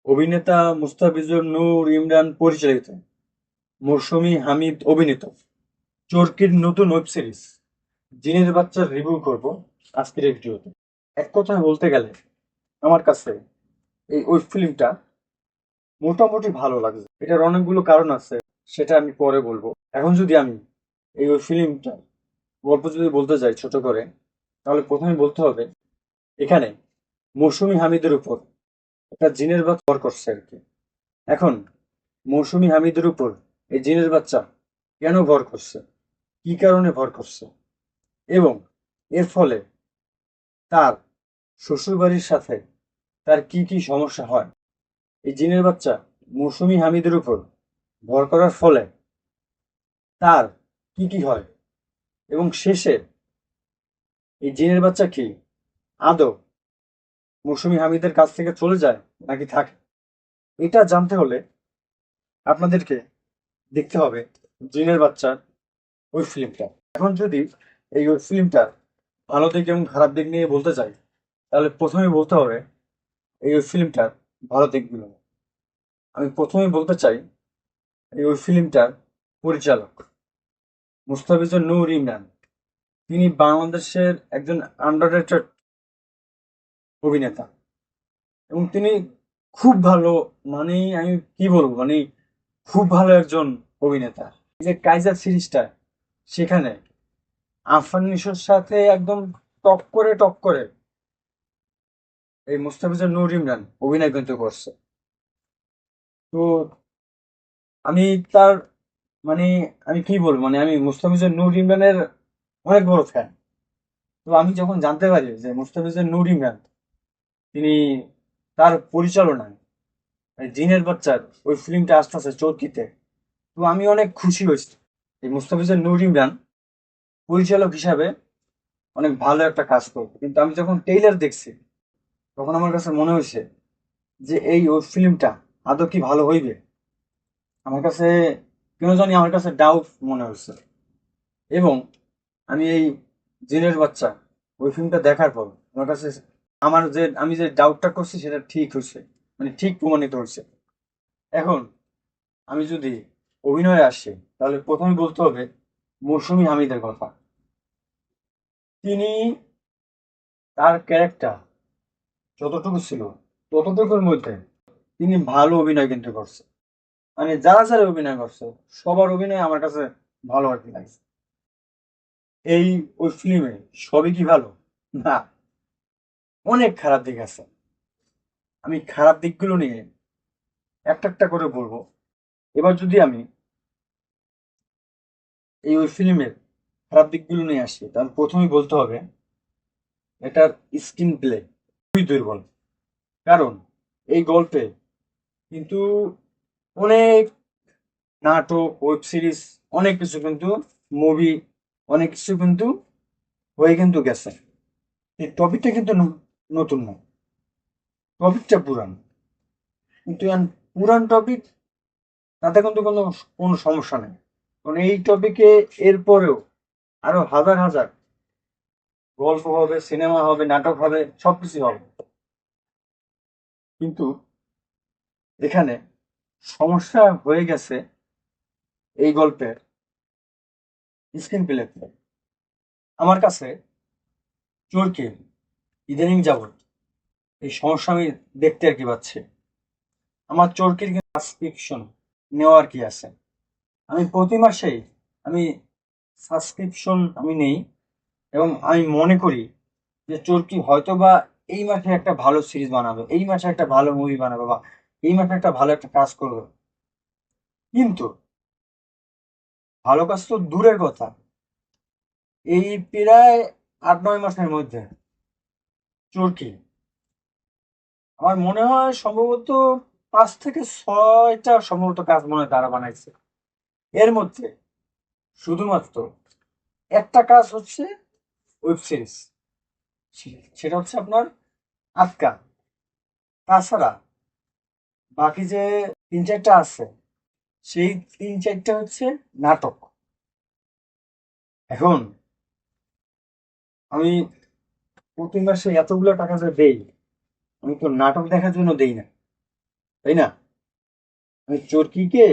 অভিনেতা মুস্তাফিজুর নূর ইমরান পরিচালিত, মৌসুমী হামিদ অভিনীত চরকির নতুন ওয়েব সিরিজ জিনের বাচ্চার রিভিউ করব আজকের এই ভিডিওতে। এক কথায় বলতে গেলে আমার কাছে এই ওয়েব ফিল্মটা মোটামুটি ভালো লাগছে। এটার অনেকগুলো কারণ আছে, সেটা আমি পরে বলবো। এখন যদি আমি এই ওয়েব ফিল্মটা গল্প যদি বলতে যাই ছোট করে, তাহলে প্রথমে বলতে হবে এখানে মৌসুমী হামিদের উপর একটা জিনের বাচ্চা ভর করছে আর কি। এখন মৌসুমী হামিদের উপর এই জিনের বাচ্চা কেন ভর করছে, কি কারণে ভর করছে, এবং এর ফলে তার শ্বশুরবাড়ির সাথে তার কি কি সমস্যা হয়। এই জিনের বাচ্চা মৌসুমী হামিদের উপর ভর করার ফলে তার কি কি হয়, এবং শেষে এই জিনের বাচ্চা কি আদৌ মৌসুমী হামিদের কাছ থেকে চলে যায় নাকি থাকে, এটা জানতে হলে আপনাদেরকে দেখতে হবে জিনের বাচ্চার ওই ফিল্মটা। এখন যদি এই ওয়েব ফিল্মটার ভালো দিক এবং খারাপ দিক নিয়ে বলতে চাই, তাহলে প্রথমে বলতে হবে এই ওয়েব ফিল্মটার ভালো দিকগুলো। আমি প্রথমেই বলতে চাই এই ওয়েব ফিল্মটার পরিচালক মুস্তাফিজুর নূর ইমরান। তিনি বাংলাদেশের একজন আন্ডাররেটেড অভিনেতা, এবং তিনি খুব ভালো, মানে আমি কি বলবো, মানে খুব ভালো একজন অভিনেতা। এই যে কাইজার সিরিজটা, সেখানে আফরান নিশোর সাথে একদম টপ করে এই মুস্তাফিজুর নূর ইমরান অভিনয় কিন্তু করছে। তো আমি তার, মানে আমি কি বলবো, মানে আমি মুস্তাফিজুর নূর ইমরানের অনেক বড় ফ্যান। তো আমি যখন জানতে পারি যে মুস্তাফিজুর নূর ইমরান তিনি তার পরিচালনায় এই জিনের বাচ্চার ওই ফিল্মটা আসতেছে চরকিতে, তো আমি অনেক খুশি হয়েছি। এই মুস্তাফিজুর নূর ইমরান পরিচালক হিসাবে অনেক ভালো একটা কাজ করবে। কিন্তু আমি যখন ট্রেইলার দেখছি, তখন আমার কাছে মনে হয়েছে যে এই ওই ফিল্মটা আদৌ কি ভালো হইবে। আমার কাছে কেন জানি আমার কাছে ডাউট মনে হচ্ছে। এবং আমি এই জিনের বাচ্চা ওই ফিল্মটা দেখার পর আমার কাছে আমার যে আমি যে ডাউটটা করছি সেটা ঠিক হয়েছে, মানে ঠিক প্রমাণিত হয়েছে। এখন আমি যদি অভিনয়ে আসি, তাহলে প্রথমে বলতে হবে মৌসুমী হামিদের কথা। তিনি তার ক্যারেক্টার যতটুকু ছিল ততটুকুর মধ্যে তিনি ভালো অভিনয় কিন্তু করছে। মানে যারা যারা অভিনয় করছে সবার অভিনয় আমার কাছে ভালো আর কি লাগছে। এই ওই ফিল্মে সবই কি ভালো? না, অনেক খারাপ দিক আছে। আমি খারাপ দিকগুলো নিয়ে একটা একটা করে বলবো। এবার যদি আমি এই ওই ফিল্মের খারাপ দিকগুলো নিয়ে আসি, তাহলে প্রথমেই বলতে হবে এটার স্ক্রিন প্লে খুবই দুর্বল। কারণ এই গল্পে কিন্তু অনেক নাটক, ওয়েব সিরিজ, অনেক কিছু কিন্তু, মুভি, অনেক কিছু কিন্তু হয়ে কিন্তু গেছে। এই টপিকটা কিন্তু নতুন না, টপিকটা পুরান। কিন্তু পুরান টপিক, তাতে কিন্তু কোনো কোনো সমস্যা নেই। কারণ এই টপিকে এরপরেও আরো হাজার হাজার গল্প হবে, সিনেমা হবে, নাটক হবে, সবকিছু হবে। কিন্তু এখানে সমস্যা হয়ে গেছে এই গল্পের স্ক্রিন প্লেতে। আমার কাছে চোরকে ইদানিং যাবৎ এই সমস্যা আমি দেখতে আর কি পাচ্ছি। আমার চরকির সাবস্ক্রিপশন নেওয়ার কি আছে, আমি প্রতি মাসেই আমি সাবস্ক্রিপশন আমি নেই, এবং আমি মনে করি যে চরকি হয়তো বা এই মাসে একটা ভালো সিরিজ বানাবে, এই মাসে একটা ভালো মুভি বানাবে, বা এই মাসে একটা ভালো একটা কাজ করবে। কিন্তু ভালো কাজ তো দূরের কথা, এই প্রায় ৮-৯ মাসের মধ্যে চরকি আমার মনে হয় সম্ভবত ৫ থেকে ৬টা সম্ভবত কাজ মনে হয় তারা বানাইছে। এর মধ্যে শুধুমাত্র একটা কাজ হচ্ছে ওয়েব সিরিজ, সেটা হচ্ছে আপনার আটকা। তাছাড়া বাকি যে ৩-৪টা আছে, সেই ৩-৪টা হচ্ছে নাটক। এখন আমি প্রতি মাসে এতগুলো টাকা যে দেই, আমি তো নাটক দেখার জন্য দেই না। তাই না? আমি চরকিকে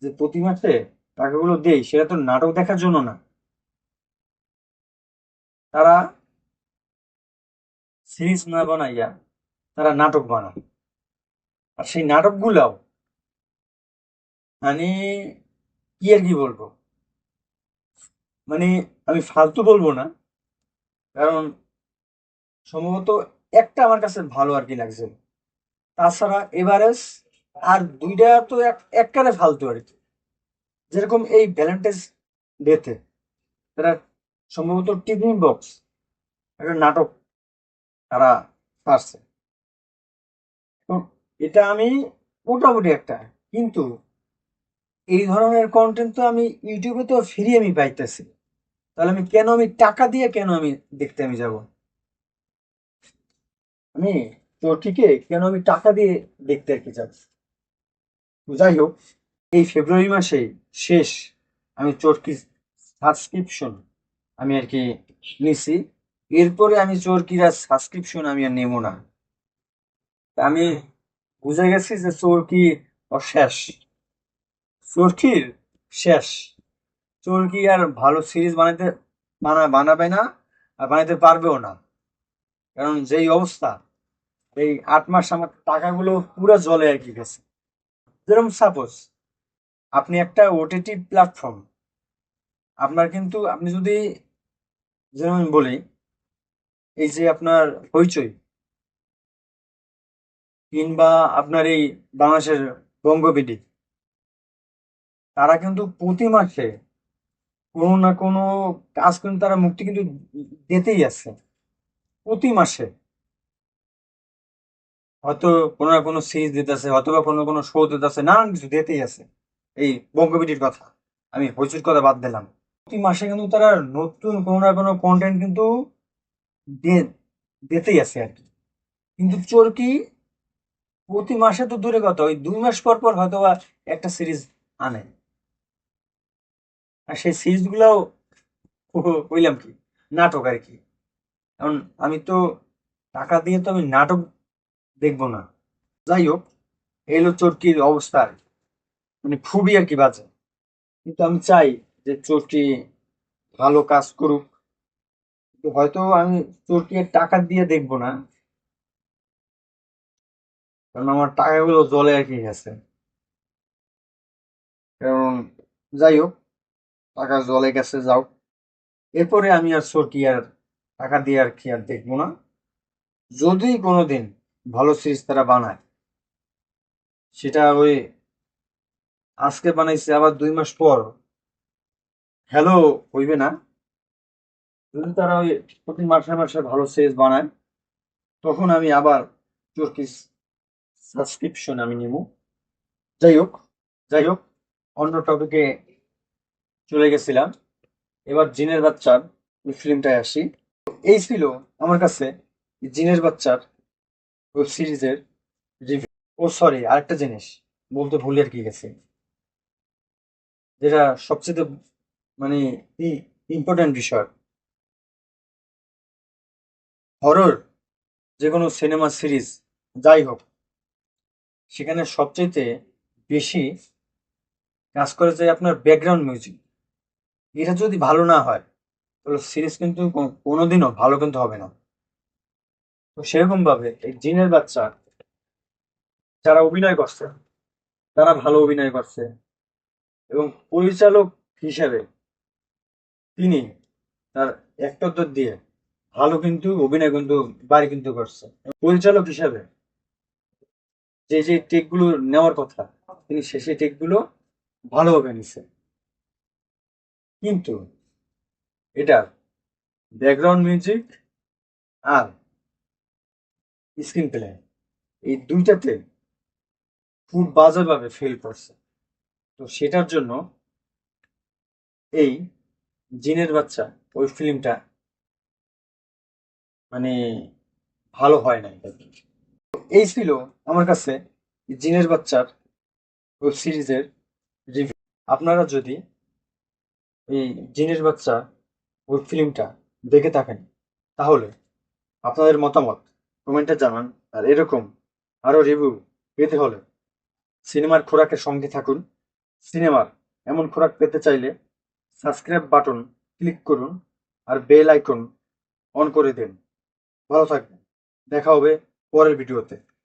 যে প্রতি মাসে টাকাগুলো দেই সেটা তো নাটক দেখার জন্য না। তারা সিরিজ না বানাইয়া তারা নাটক বানায়। আর সেই নাটকগুলাও মানে কি আর কি বলবো, মানে আমি ফালতু বলবো না, কারণ সম্ভবত একটা আমার কাছে ভালো আর কি লাগছে। তাছাড়া এভারেজ আর দুইটা তো এককালে ফালতু আর কি। যেরকম এই ভ্যালেন্টাইন্স ডেতে তারা সম্ভবত টিফিন বক্স একটা নাটক তারা ছাড়ছে। তো এটা আমি মোটামুটি একটা, কিন্তু এই ধরনের কন্টেন্ট তো আমি ইউটিউবে তো ফ্রি আমি পাইতেছি। তাহলে আমি টাকা দিয়ে কেন আমি দেখতে আমি যাব? আমি চরকিকে কেন আমি টাকা দিয়ে দেখতে আর কি যাব? যাই হোক, এই ফেব্রুয়ারি মাসে শেষ আমি চরকি সাবস্ক্রিপশন আমি আর কি নিছি। এরপরে আমি চরকির আর সাবস্ক্রিপশন আমি আর নেব না। আমি বুঝে গেছি যে চরকি শেষ, চরকির শেষ। চরকি আর ভালো সিরিজ বানাবে না, আর বানাইতে পারবেও না। কারণ যেই অবস্থা, এই 8 মাস আমার টাকাগুলো পুরো জলে আর কি গেছে। যেরকম সাপোজ আপনি একটা ওটিটি প্ল্যাটফর্ম, আপনার কিন্তু আপনি যদি, যেমন বলি, এই যে আপনার হইচই কিংবা আপনার এই বাংলাদেশের বঙ্গবিডি, তারা কিন্তু প্রতি মাসে কোনো না কোনো কাজ কিন্তু তারা মুক্তি কিন্তু দিতেই আছে প্রতি মাসে। হয়তো কোনো না কোনো সিরিজ দিতেছে, অথবা কোনো কোনো শো দিতেছে, নানান কিছু দিতেই আছে। এই বঙ্গবিডির কথা, আমি হইচুর কথা বাদ দিলাম। প্রতি মাসে কিন্তু তারা নতুন কোনো না কোনো কন্টেন্ট কিন্তু দিতেই আছে আর কি। কিন্তু চরকি প্রতি মাসে তো দূরে কথা, ওই 2 মাস পর পর হয়তো বা একটা সিরিজ আনে। আর সেই সিরিজ গুলাও কইলাম কি, নাটক আর কি। কারণ আমি তো টাকা দিয়ে তো আমি নাটক দেখবো না। যাই হোক, এই হলো চরকির অবস্থা আর কি। মানে খুবই আর কি বাজে। কিন্তু আমি চাই যে চরকি ভালো কাজ করুক। কিন্তু হয়তো আমি চরকি এর টাকা দিয়ে দেখবো না, কারণ আমার টাকাগুলো জলে আর কি গেছে। কারণ যাই হোক, টাকা জলে গেছে, যাও। এরপরে আমি আর চরকি আর টাকা দিয়ে আর কি আর দেখবো না। যদি কোনোদিন ভালো সিরিজ তারা বানায়, সেটা ওই আজকে বানাইছে আবার 2 মাস পর হ্যালো হইবে না। যদি তারা ওই প্রতি মাসে মাসে ভালো সিরিজ বানায়, তখন আমি আবার চরকি সাবস্ক্রিপশন আমি নিব। যাই হোক, যাই হোক, অন্য টপিকে চলে গেছিলাম। এবার জিনের বাচ্চার ওই ফিল্মটায় আসি। এই ছিল আমার কাছে জিনের বাচ্চার ওয়েব সিরিজের রিভিউ। ও সরি, আরেকটা জিনিস বলতে ভুলে আর কি গেছে, যেটা সবচেয়ে মানে ইম্পর্টেন্ট বিষয়। হরর যে কোনো সিনেমা সিরিজ যাই হোক, সেখানে সবচেয়ে বেশি কাজ করে যায় আপনার ব্যাকগ্রাউন্ড মিউজিক। এটা যদি ভালো না হয়, তাহলে সিরিজ কিন্তু কোনোদিনও ভালো কিন্তু হবে না। তো সেরকম ভাবে এই জিনের বাচ্চা যারা অভিনয় করছে, তারা ভালো অভিনয় করছে। এবং পরিচালক হিসেবে তিনি তার অ্যাক্টরদের দিয়ে ভালো কিন্তু অভিনয় কিন্তু বাড়ি কিন্তু করছে। পরিচালক হিসেবে যে যে টেক গুলো নেওয়ার কথা, তিনি শেষে টেক গুলো ভালোভাবে নিছে। কিন্তু এটা ব্যাকগ্রাউন্ড মিউজিক আর স্ক্রিন প্লে, এই দুইটাতে খুব বাজেভাবে ফেল করছে। তো সেটার জন্য এই জিনের বাচ্চা ওই ফিল্মটা মানে ভালো হয় নাই আর কি। এই ছিল আমার কাছে জিনের বাচ্চার ওয়েব সিরিজের রিভিউ। আপনারা যদি এই জিনের বাচ্চা ওয়েব ফিল্মটা দেখে থাকেন, তাহলে আপনাদের মতামত কমেন্টে জানান। আর এরকম আরো রিভিউ পেতে হলে সিনেমার খোরাকের সঙ্গে থাকুন। সিনেমার এমন খোরাক পেতে চাইলে সাবস্ক্রাইব বাটন ক্লিক করুন আর বেল আইকন অন করে দিন। ভালো থাকবেন। দেখা হবে পরের ভিডিওতে।